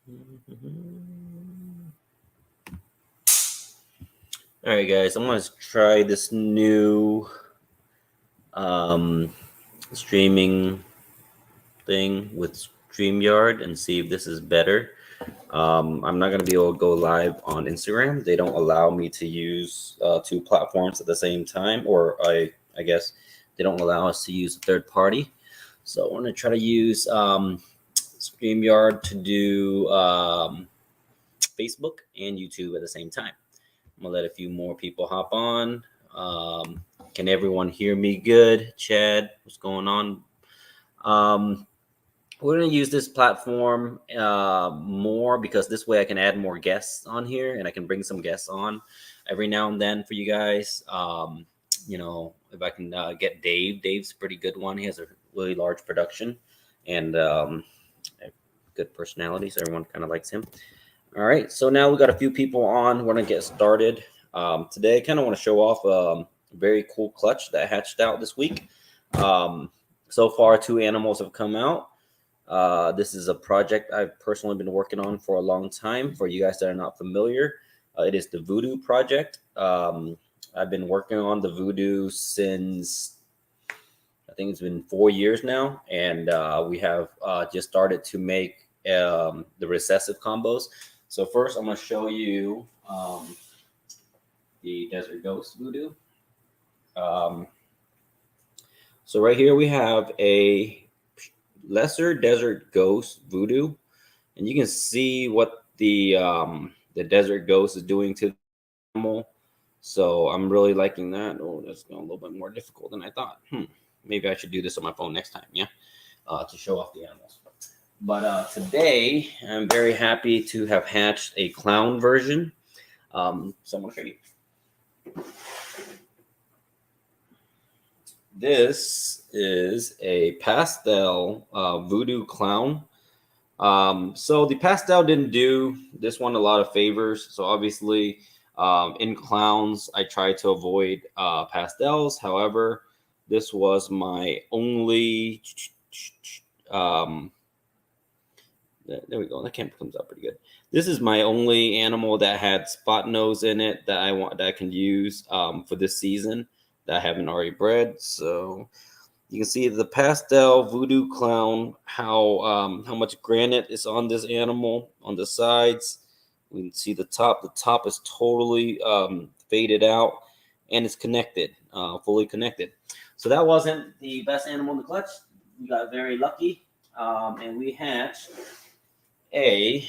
All right, guys, I'm going to try this new streaming thing with StreamYard and see if this is better. I'm not going to be able to go live on Instagram. They don't allow me to use two platforms at the same time, or I guess they don't allow us to use a third party. So I want to try to use StreamYard to do Facebook and YouTube at the same time. I'm gonna let a few more people hop on. Can everyone hear me good? Chad, what's going on? We're gonna use this platform more because this way I can add more guests on here, and I can bring some guests on every now and then for you guys. If I can get Dave. Dave's a pretty good one. He has a really large production and a good personality, so everyone kind of likes him. All right, so now we got a few people on. We're gonna get started. Today, I kind of want to show off a very cool clutch that hatched out this week. So far, 2 animals have come out. This is a project I've personally been working on for a long time. For you guys that are not familiar, it is the Vudoo project. I've been working on the Vudoo since I think it's been 4 years now, and we have just started to make the recessive combos. So first, I'm going to show you the Desert Ghost Vudoo. So right here we have a lesser Desert Ghost Vudoo, and you can see what the Desert Ghost is doing to the animal. So I'm really liking that. Oh, that's going a little bit more difficult than I thought. Maybe I should do this on my phone next time, yeah, to show off the animals. But today, I'm very happy to have hatched a clown version. So I'm going to show you. This is a pastel Vudoo Clown. So the pastel didn't do this one a lot of favors. So obviously, in clowns, I try to avoid pastels. However, this was my only... there we go. That camera comes out pretty good. This is my only animal that had spot nose in it that I can use for this season that I haven't already bred. So you can see the pastel Vudoo Clown, how much granite is on this animal on the sides. We can see the top. The top is totally faded out, and it's connected, fully connected. So that wasn't the best animal in the clutch. We got very lucky, and we hatched a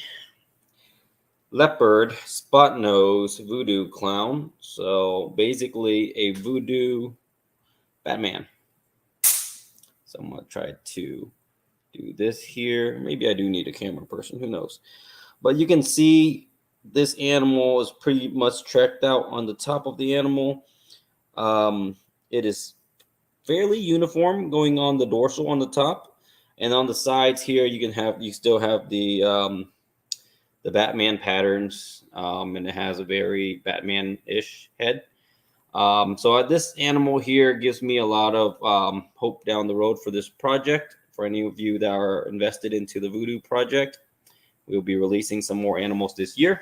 leopard spot nose Vudoo Clown. So basically a Voodoo Batman. So I'm gonna try to do this here. Maybe I do need a camera person, who knows? But you can see this animal is pretty much trekked out on the top of the animal. It is fairly uniform going on the dorsal on the top, and on the sides here you still have the Batman patterns, and it has a very Batman-ish head. So this animal here gives me a lot of hope down the road for this project. For any of you that are invested into the Vudoo project, we'll be releasing some more animals this year.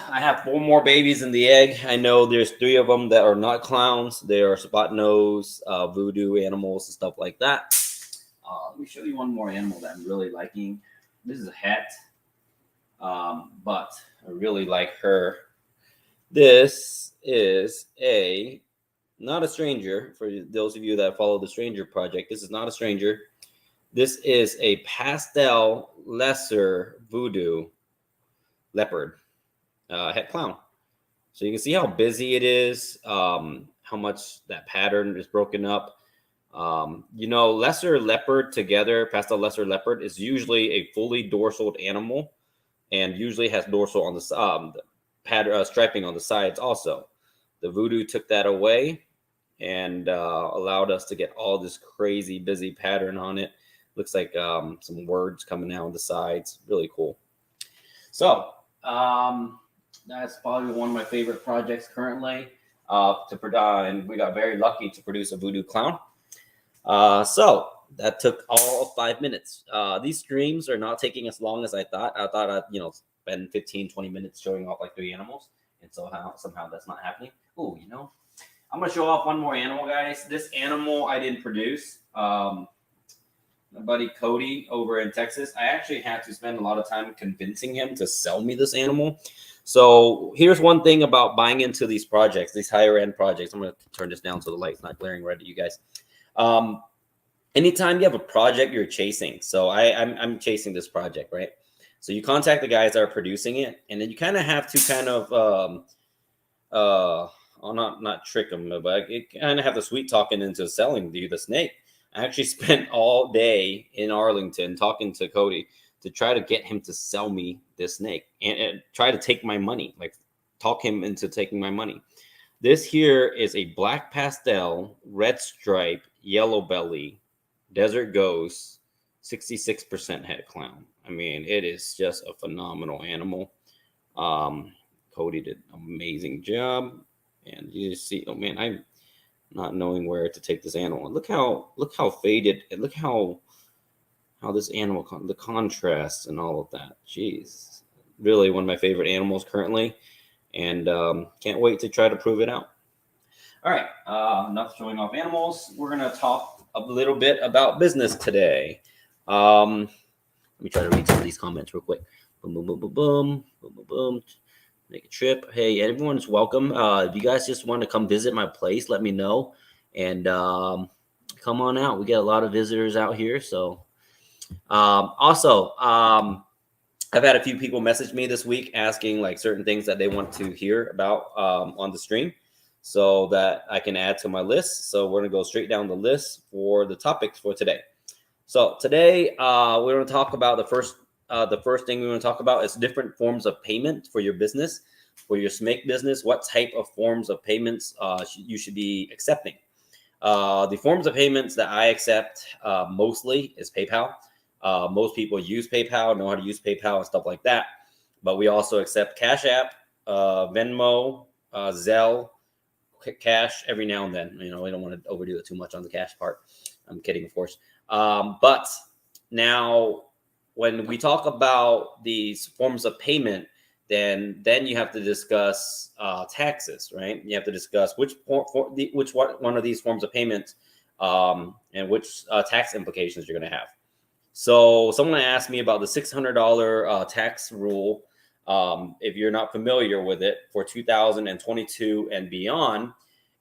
I have 4 more babies in the egg. I know there's 3 of them that are not clowns. They are spot nose, Voodoo animals, and stuff like that. Let me show you one more animal that I'm really liking. This is a hat, but I really like her. This is not a stranger. For those of you that follow the Stranger Project, this is not a stranger. This is a pastel lesser Vudoo leopard het clown. So you can see how busy it is, how much that pattern is broken up. Lesser leopard together, pastel lesser leopard is usually a fully dorsal animal, and usually has dorsal on the pattern striping on the sides also. The Vudoo took that away and allowed us to get all this crazy busy pattern on it. Looks like some words coming out on the sides. Really cool. So that's probably one of my favorite projects currently. And we got very lucky to produce a Vudoo Clown. So That took all of 5 minutes. These streams are not taking as long as I thought. I thought I'd, spend 15, 20 minutes showing off like 3 animals. And somehow that's not happening. Oh, I'm going to show off one more animal, guys. This animal I didn't produce. My buddy Cody over in Texas, I actually had to spend a lot of time convincing him to sell me this animal. So here's one thing about buying into these projects, these higher end projects. I'm going to turn this down so the light's not glaring right at you guys. Anytime you have a project you're chasing, so I'm chasing this project, right? So you contact the guys that are producing it, and then you kind of have to not trick them, but you kind of have to sweet talking into selling you the snake. I actually spent all day in Arlington talking to Cody to try to get him to sell me this snake and try to take my money, like talk him into taking my money. This here is a black pastel, red stripe, yellow belly, desert ghost, 66% het clown. I mean, it is just a phenomenal animal. Cody did an amazing job. And you see, oh man, I'm not knowing where to take this animal. Look how faded, and look how this animal, the contrast and all of that. Jeez, really one of my favorite animals currently, and can't wait to try to prove it out. All right, enough showing off animals. We're gonna talk a little bit about business today. Let me try to read some of these comments real quick. Boom, boom, boom, boom, boom, boom, boom, boom. Make a trip. Hey, everyone's welcome. If you guys just want to come visit my place, let me know. And come on out. We get a lot of visitors out here. So also, I've had a few people message me this week asking like certain things that they want to hear about on the stream so that I can add to my list. So we're going to go straight down the list for the topics for today. So today we're going to talk about the first thing we want to talk about is different forms of payment for your business, for your snake business. What type of forms of payments you should be accepting? The forms of payments that I accept mostly is PayPal. Most people use PayPal, know how to use PayPal and stuff like that. But we also accept Cash App, Venmo, Zelle, Cash every now and then. We don't want to overdo it too much on the cash part. I'm kidding, of course. But now, when we talk about these forms of payment, then you have to discuss taxes, right? You have to discuss which one of these forms of payment and which tax implications you're going to have. So someone asked me about the $600 tax rule. If you're not familiar with it, for 2022 and beyond,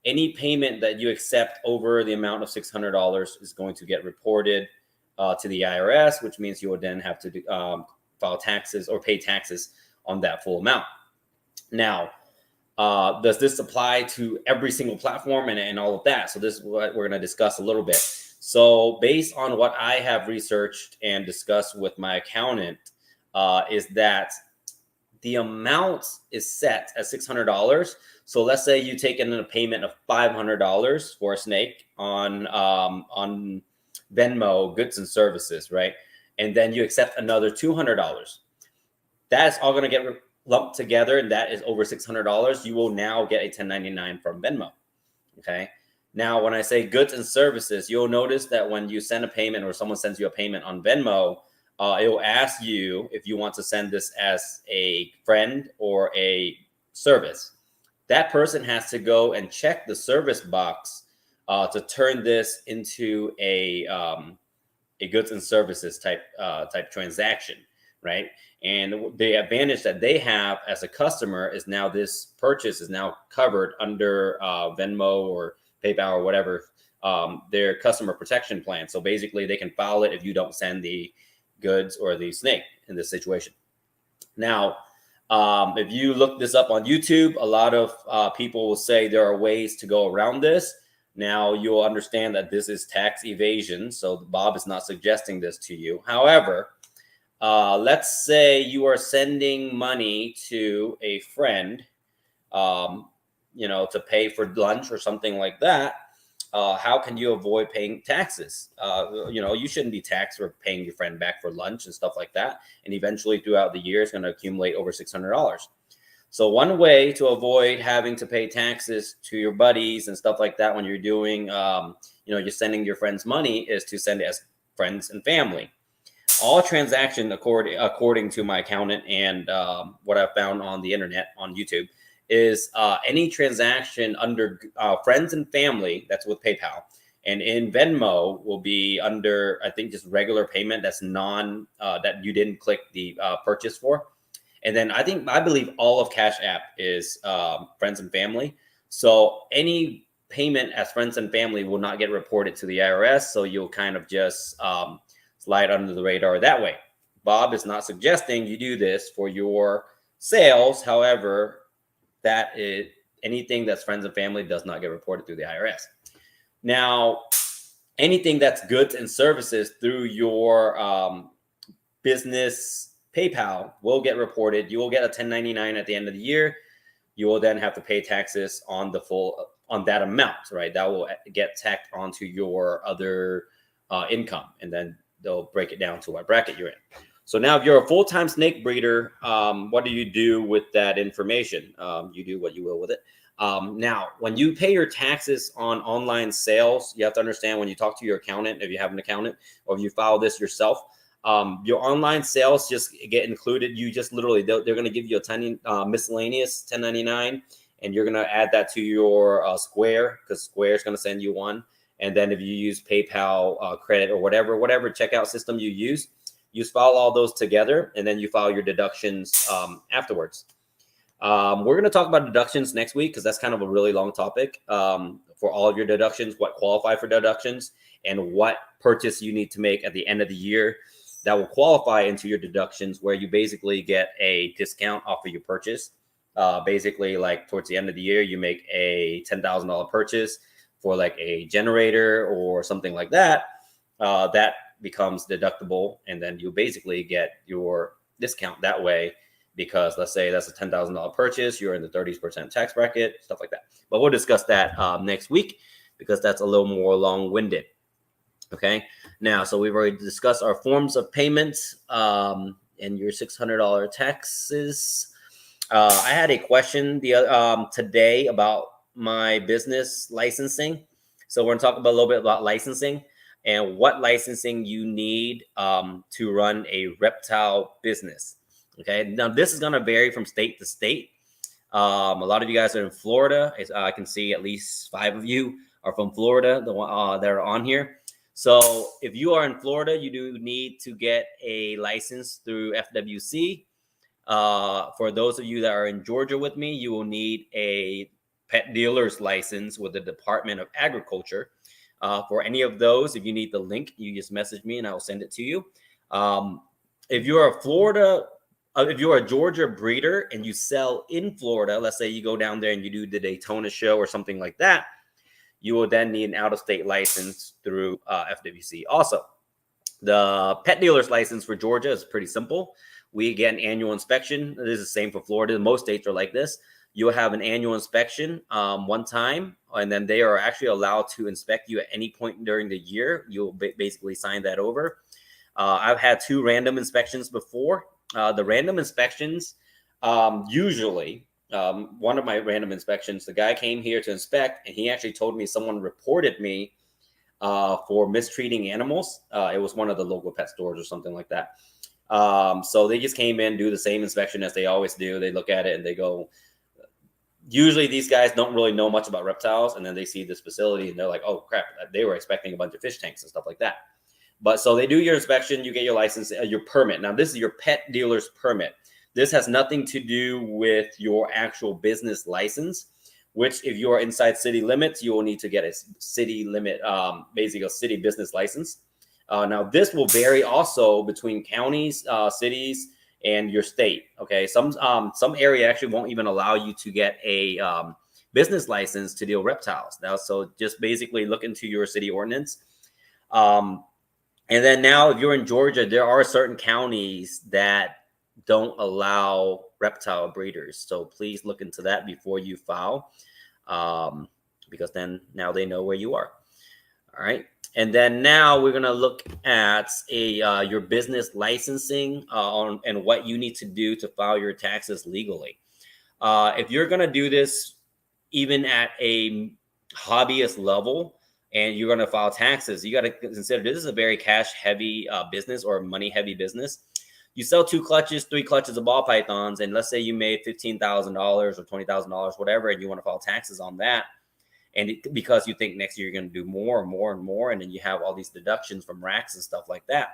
any payment that you accept over the amount of $600 is going to get reported to the IRS, which means you will then have to file taxes or pay taxes on that full amount. Now, does this apply to every single platform and all of that? So this is what we're going to discuss a little bit. So based on what I have researched and discussed with my accountant, is that the amount is set at $600. So let's say you take in a payment of $500 for a snake on Venmo, goods and services, right? And then you accept another $200. That's all going to get lumped together, and that is over $600. You will now get a 1099 from Venmo. Okay. Now, when I say goods and services, you'll notice that when you send a payment or someone sends you a payment on Venmo, it will ask you if you want to send this as a friend or a service. That person has to go and check the service box to turn this into a goods and services type transaction, right? And the advantage that they have as a customer is now this purchase is now covered under Venmo or PayPal or whatever, their customer protection plan. So basically they can file it if you don't send the goods or the snake in this situation. Now, if you look this up on YouTube, a lot of people will say there are ways to go around this. Now you'll understand that this is tax evasion. So Bob is not suggesting this to you. However, let's say you are sending money to a friend, to pay for lunch or something like that. How can you avoid paying taxes? You shouldn't be taxed for paying your friend back for lunch and stuff like that. And eventually throughout the year, it's going to accumulate over $600. So one way to avoid having to pay taxes to your buddies and stuff like that when you're doing, you're sending your friends money is to send it as friends and family. All transaction, according to my accountant and what I found on the internet on YouTube, is any transaction under friends and family that's with PayPal, and in Venmo will be under, I think, just regular payment that's that you didn't click the purchase for. And then I believe all of Cash App is friends and family. So any payment as friends and family will not get reported to the IRS. So you'll kind of just slide under the radar that way. Bob is not suggesting you do this for your sales. However, anything that's friends and family does not get reported through the IRS. Now, anything that's goods and services through your business PayPal will get reported. You will get a 1099 at the end of the year. You will then have to pay taxes on that amount, right? That will get tacked onto your other income, and then they'll break it down to what bracket you're in. So now if you're a full-time snake breeder, what do you do with that information? You do what you will with it. Now, when you pay your taxes on online sales, you have to understand when you talk to your accountant, if you have an accountant, or if you file this yourself, your online sales just get included. You just literally, they're going to give you a tiny miscellaneous 1099, and you're going to add that to your Square, because Square is going to send you one. And then if you use PayPal credit or whatever checkout system you use file all those together, and then you file your deductions afterwards. We're going to talk about deductions next week, because that's kind of a really long topic for all of your deductions, what qualify for deductions, and what purchase you need to make at the end of the year that will qualify into your deductions, where you basically get a discount off of your purchase. Basically, like towards the end of the year, you make a $10,000 purchase for like a generator or something like that. That becomes deductible, and then you basically get your discount that way, because let's say that's a $10,000 purchase, you're in the 30% tax bracket, stuff like that. But we'll discuss that next week, because that's a little more long-winded. Okay, now, so we've already discussed our forms of payments and your $600 taxes. I had a question today about my business licensing. So we're going to talk about a little bit about licensing and what licensing you need to run a reptile business. Okay, now this is going to vary from state to state. A lot of you guys are in Florida. I can see at least 5 of you are from Florida, that are on here. So if you are in Florida, you do need to get a license through FWC. For those of you that are in Georgia with me, you will need a pet dealer's license with the Department of Agriculture. For any of those, if you need the link, you just message me and I will send it to you. If you're if you're a Georgia breeder and you sell in Florida, let's say you go down there and you do the Daytona show or something like that, you will then need an out-of-state license through FWC. Also, the pet dealer's license for Georgia is pretty simple. We get an annual inspection. This is the same for Florida. Most states are like this. You'll have an annual inspection one time, and then they are actually allowed to inspect you at any point during the year. You'll basically sign that over. I've had 2 random inspections before. The random inspections, usually, one of my random inspections, the guy came here to inspect, and he actually told me someone reported me for mistreating animals. It was one of the local pet stores or something like that. So they just came in, do the same inspection as they always do. They look at it and they go, usually these guys don't really know much about reptiles, and then they see this facility and they're like, oh crap, they were expecting a bunch of fish tanks and stuff like that. But so they do your inspection, you get your license, your permit. Now this is your pet dealer's permit. This has nothing to do with your actual business license, which if you are inside city limits, you will need to get a city limit, basically a city business license. Now this will vary also between counties, cities, and your state. Okay, some area actually won't even allow you to get a business license to deal reptiles. Now, so just basically look into your city ordinance. And then now, if you're in Georgia, there are certain counties that don't allow reptile breeders. So please look into that before you file, because then now they know where you are. All right. And then now we're going to look at your business licensing and what you need to do to file your taxes legally. If you're going to do this even at a hobbyist level and you're going to file taxes, you got to consider this is a very cash heavy business or money heavy business. You sell 2 clutches, 3 clutches of ball pythons, and let's say you made $15,000 or $20,000, whatever, and you want to file taxes on that. And because you think next year you're going to do more and more and more, and then you have all these deductions from racks and stuff like that.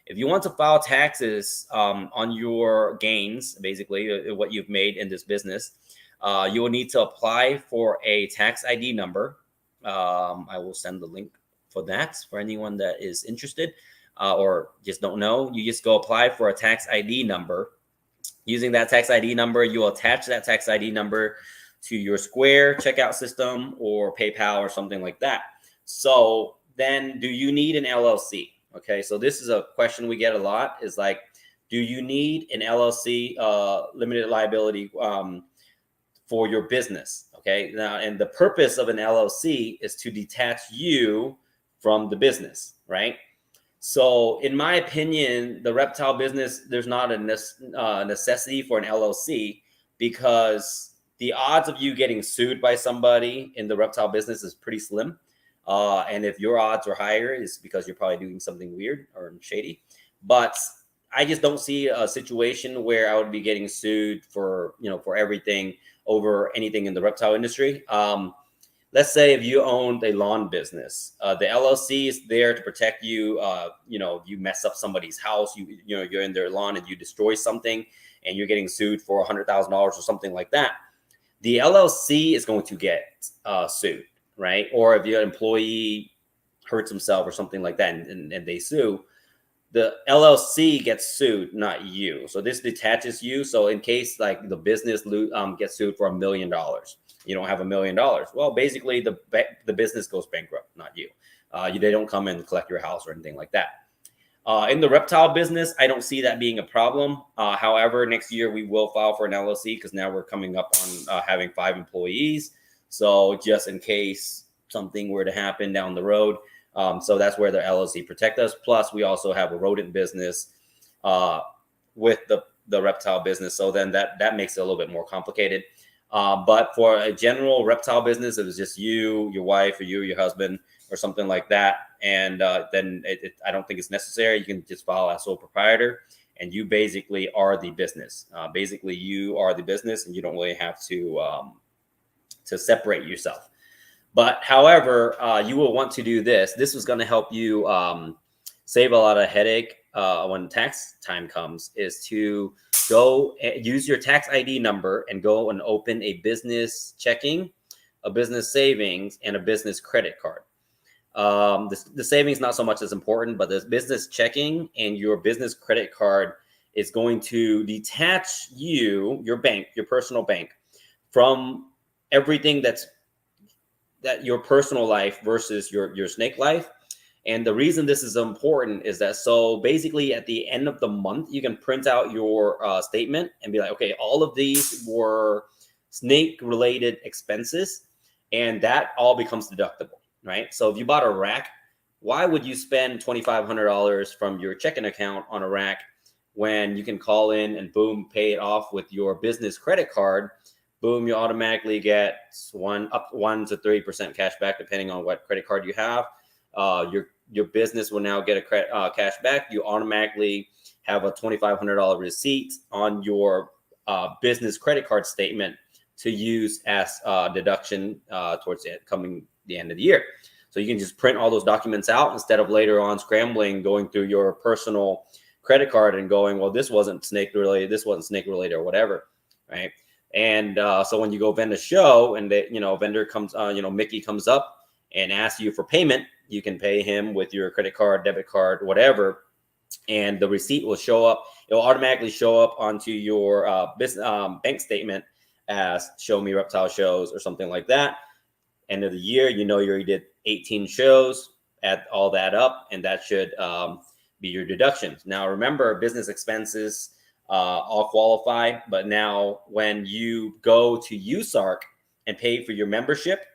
If you want to file taxes on your gains, basically what you've made in this business, you will need to apply for a tax ID number. I will send the link for that for anyone that is interested or just don't know. You just go apply for a tax ID number. Using that tax ID number, you will attach that tax ID number to your Square checkout system or PayPal or something like that. So then, do you need an LLC? Okay, so this is a question we get a lot, is like, do you need an LLC, limited liability, for your business? Okay, now, and the purpose of an LLC is to detach you from the business, right? So in my opinion, the reptile business, there's not a necessity for an LLC, because the odds of you getting sued by somebody in the reptile business is pretty slim. And if your odds are higher, it's because you're probably doing something weird or shady. But I just don't see a situation where I would be getting sued for, for everything over anything in the reptile industry. Let's say if you owned a lawn business, the LLC is there to protect you. You mess up somebody's house, you're in their lawn and you destroy something, and you're getting sued for $100,000 or something like that. The LLC is going to get sued, right? Or if your employee hurts himself or something like that, and they sue, the LLC gets sued, not you. So this detaches you. So in case like the business gets sued for $1 million, you don't have $1 million. Well, basically the business goes bankrupt, not you. They don't come and collect your house or anything like that. In the reptile business, I don't see that being a problem. However, next year we will file for an LLC, because now we're coming up on having 5 employees. So just in case something were to happen down the road. So that's where the LLC protect us. Plus, we also have a rodent business with the reptile business. So then that makes it a little bit more complicated. But for a general reptile business, it was just you, your wife, or your husband, or something like that. And then I don't think it's necessary. You can just file as sole proprietor, and you basically are the business. Basically, you are the business, and you don't really have to separate yourself. But however, you will want to do this. This is going to help you save a lot of headache when tax time comes, is to go use your tax ID number and go and open a business checking, a business savings, and a business credit card. The savings not so much as important, but the business checking and your business credit card is going to detach your bank, your personal bank, from everything that your personal life versus your snake life. And the reason this is important is that, so basically at the end of the month, you can print out your statement and be like, okay, all of these were snake related expenses, and that all becomes deductible, right? So if you bought a rack, why would you spend $2,500 from your checking account on a rack when you can call in and boom, pay it off with your business credit card? Boom, you automatically get 1 to 3% cash back, depending on what credit card you have. Your business will now get a cash back. You automatically have a $2,500 receipt on your business credit card statement to use as deduction towards the end of the year. So you can just print all those documents out instead of later on scrambling, going through your personal credit card and going, well, this wasn't snake related, or whatever, right? And so when you go vend a show and vendor comes, Mickey comes up and asks you for payment, you can pay him with your credit card, debit card, whatever, and the receipt will show up. It will automatically show up onto your business bank statement as show me reptile shows or something like that. End of the year, you already did 18 shows, add all that up, and that should be your deductions. Now, remember, business expenses all qualify, but now when you go to USARK and pay for your membership,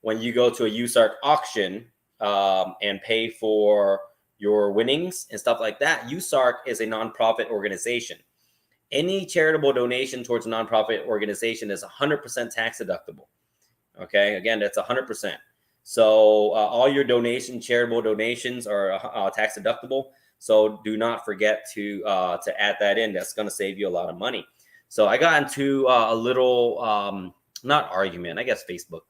when you go to a USARK auction and pay for your winnings and stuff like that, USARK is a nonprofit organization. Any charitable donation towards a nonprofit organization is 100% tax deductible. Okay, again, that's 100%. So all your charitable donations are tax deductible. So do not forget to add that in. That's going to save you a lot of money. So I got into a little not argument, I guess Facebook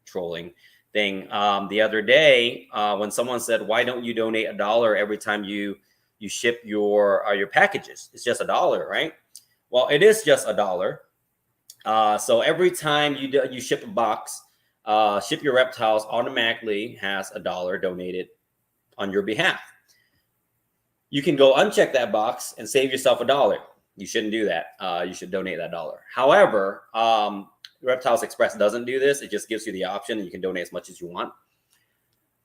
trolling thing the other day when someone said, "Why don't you donate $1 every time you ship your packages? It's just $1, right?" Well, it is just $1. So every time you ship a box, Ship Your Reptiles automatically has $1 donated on your behalf. You can go uncheck that box and save yourself $1. You shouldn't do that. You should donate that $1. However, Reptiles Express doesn't do this. It just gives you the option, and you can donate as much as you want.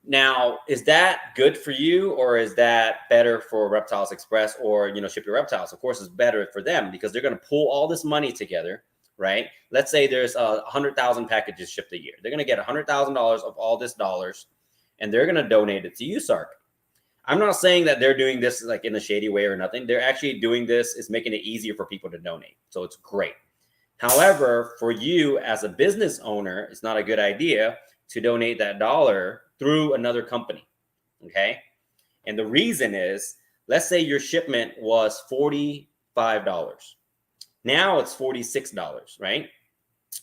Now, is that good for you, or is that better for Reptiles Express or Ship Your Reptiles? Of course, it's better for them because they're going to pull all this money together, right? Let's say there's 100,000 packages shipped a year. They're going to get $100,000 of all this dollars, and they're going to donate it to USARC. I'm not saying that they're doing this like in a shady way or nothing. They're actually doing this is making it easier for people to donate. So it's great. However, for you as a business owner, it's not a good idea to donate that $1 through another company. Okay. And the reason is, let's say your shipment was $45. Now it's $46, right?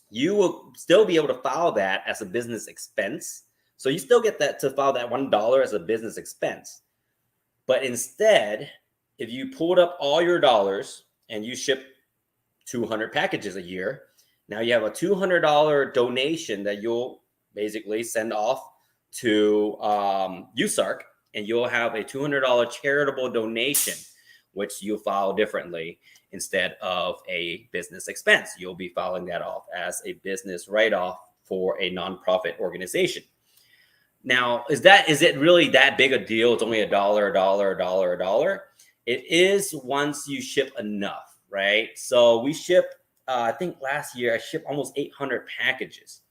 You will still be able to file that as a business expense. So you still get that to file that $1 as a business expense. But instead, if you pulled up all your dollars and you ship 200 packages a year, now you have a $200 donation that you'll basically send off to USARC, and you'll have a $200 charitable donation, which you'll file differently instead of a business expense. You'll be filing that off as a business write-off for a nonprofit organization. Now, is it really that big a deal? It's only $1. It is once you ship enough, right? So we ship, I think last year I shipped almost 800 packages.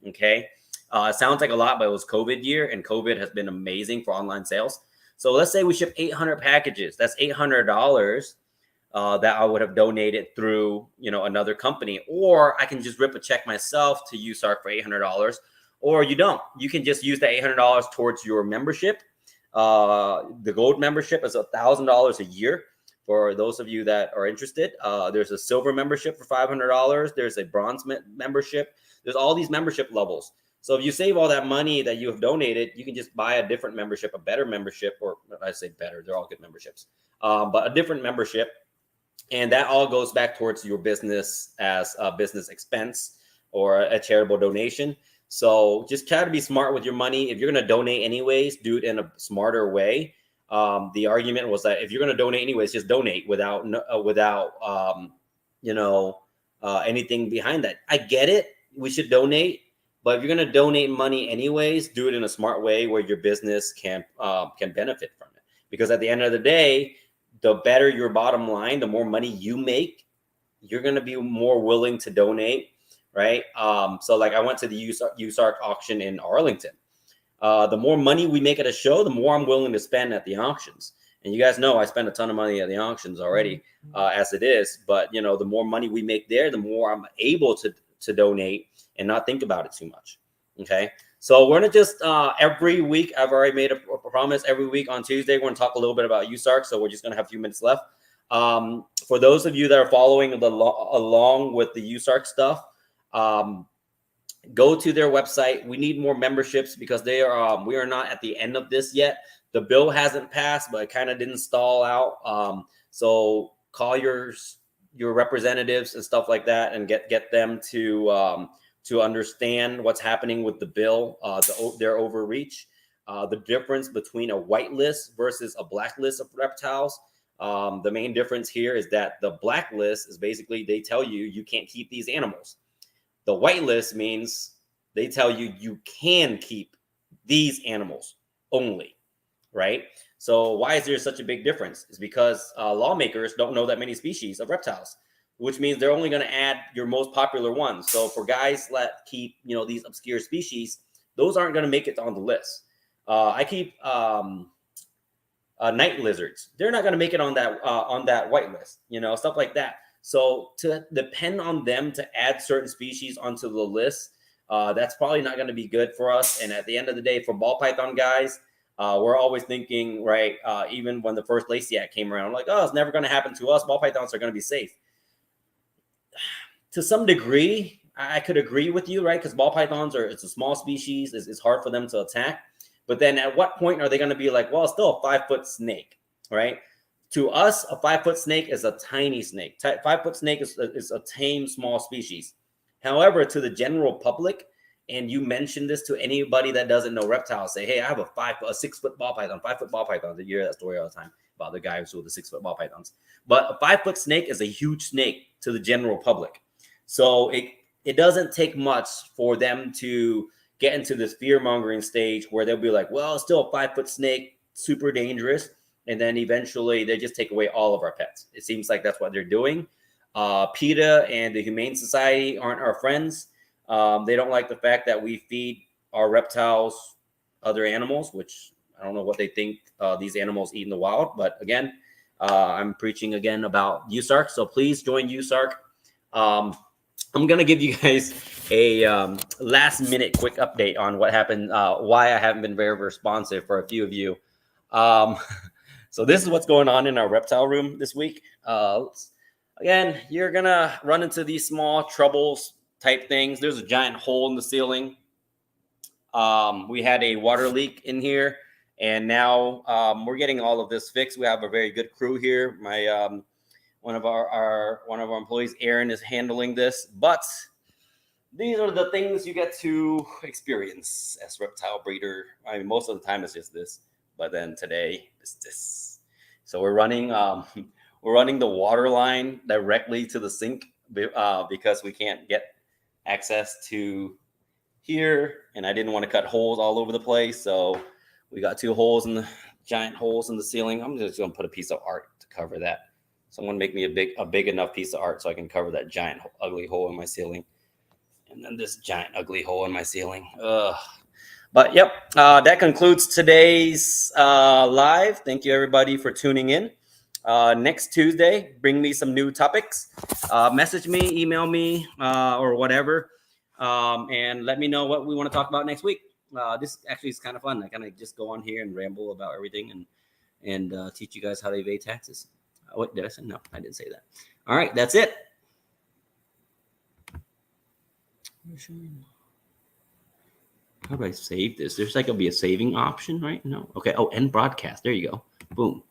Okay. It sounds like a lot, but it was COVID year, and COVID has been amazing for online sales. So let's say we ship 800 packages. That's $800 that I would have donated through, another company, or I can just rip a check myself to USARC for $800. Or you don't. You can just use the $800 towards your membership. The gold membership is $1,000 a year for those of you that are interested. There's a silver membership for $500. There's a bronze membership. There's all these membership levels. So if you save all that money that you have donated, you can just buy a different membership, a better membership, or I say better, they're all good memberships, but a different membership. And that all goes back towards your business as a business expense or a charitable donation. So just try to be smart with your money. If you're going to donate anyways, do it in a smarter way. The argument was that if you're going to donate anyways, just donate without anything behind that. I get it. We should donate. But if you're going to donate money anyways, do it in a smart way where your business can benefit from it. Because at the end of the day, the better your bottom line, the more money you make, you're going to be more willing to donate. Right. So like I went to the USARC auction in Arlington. The more money we make at a show, the more I'm willing to spend at the auctions. And you guys know I spend a ton of money at the auctions already as it is. But, the more money we make there, the more I'm able to donate and not think about it too much. OK, so we're going to just every week. I've already made a promise every week on Tuesday. We're going to talk a little bit about USARC. So we're just going to have a few minutes left. For those of you that are following along with the USARC stuff, go to their website. We need more memberships because we are not at the end of this yet. The bill hasn't passed, but it kind of didn't stall out. So call your representatives and stuff like that and get them to understand what's happening with the bill, their overreach, the difference between a white list versus a black list of reptiles. The main difference here is that the black list is basically they tell you can't keep these animals. The white list means they tell you can keep these animals only, right? So why is there such a big difference? It's because lawmakers don't know that many species of reptiles, which means they're only going to add your most popular ones. So for guys that keep, these obscure species, those aren't going to make it on the list. I keep night lizards. They're not going to make it on that white list, stuff like that. So to depend on them to add certain species onto the list That's probably not going to be good for us. And at the end of the day, for ball python guys, we're always thinking, right? Even when the first Lacey Act came around, I'm like, oh, it's never going to happen to us. Ball pythons are going to be safe. To some degree, I could agree with you, right? Because ball pythons it's a small species. It's hard for them to attack. But then at what point are they going to be like, well, it's still a 5-foot snake, right? To us, a 5-foot snake is a tiny snake. 5-foot snake is a tame, small species. However, to the general public, and you mention this to anybody that doesn't know reptiles, say, hey, I have a 6-foot ball python, 5-foot ball python. You hear that story all the time about the guys with the 6-foot ball pythons. But a 5-foot snake is a huge snake to the general public. So it doesn't take much for them to get into this fear-mongering stage where they'll be like, well, it's still a 5-foot snake, super dangerous. And then eventually they just take away all of our pets. It seems like that's what they're doing. PETA and the Humane Society aren't our friends. They don't like the fact that we feed our reptiles other animals, which I don't know what they think these animals eat in the wild. But again, I'm preaching again about USARC. So please join USARC. I'm going to give you guys a last minute quick update on what happened, why I haven't been very responsive for a few of you. So this is what's going on in our reptile room this week. Again, you're going to run into these small troubles type things. There's a giant hole in the ceiling. We had a water leak in here, and now we're getting all of this fixed. We have a very good crew here. One of our employees, Aaron, is handling this, but these are the things you get to experience as reptile breeder. I mean, most of the time it's just this, but then today it's this. So we're running the water line directly to the sink because we can't get access to here, and I didn't want to cut holes all over the place. So we got giant holes in the ceiling. I'm just going to put a piece of art to cover that. Someone make me a big enough piece of art so I can cover that giant ugly hole in my ceiling. And then this giant ugly hole in my ceiling. But yep, that concludes today's live. Thank you everybody for tuning in. Next Tuesday, bring me some new topics. Message me, email me, or whatever. And let me know what we want to talk about next week. This actually is kind of fun. I kind of just go on here and ramble about everything and teach you guys how to evade taxes. What did I say? No, I didn't say that. All right, that's it. How do I save this? There's like, it'll be a saving option, right? No. Okay. Oh, end broadcast. There you go. Boom.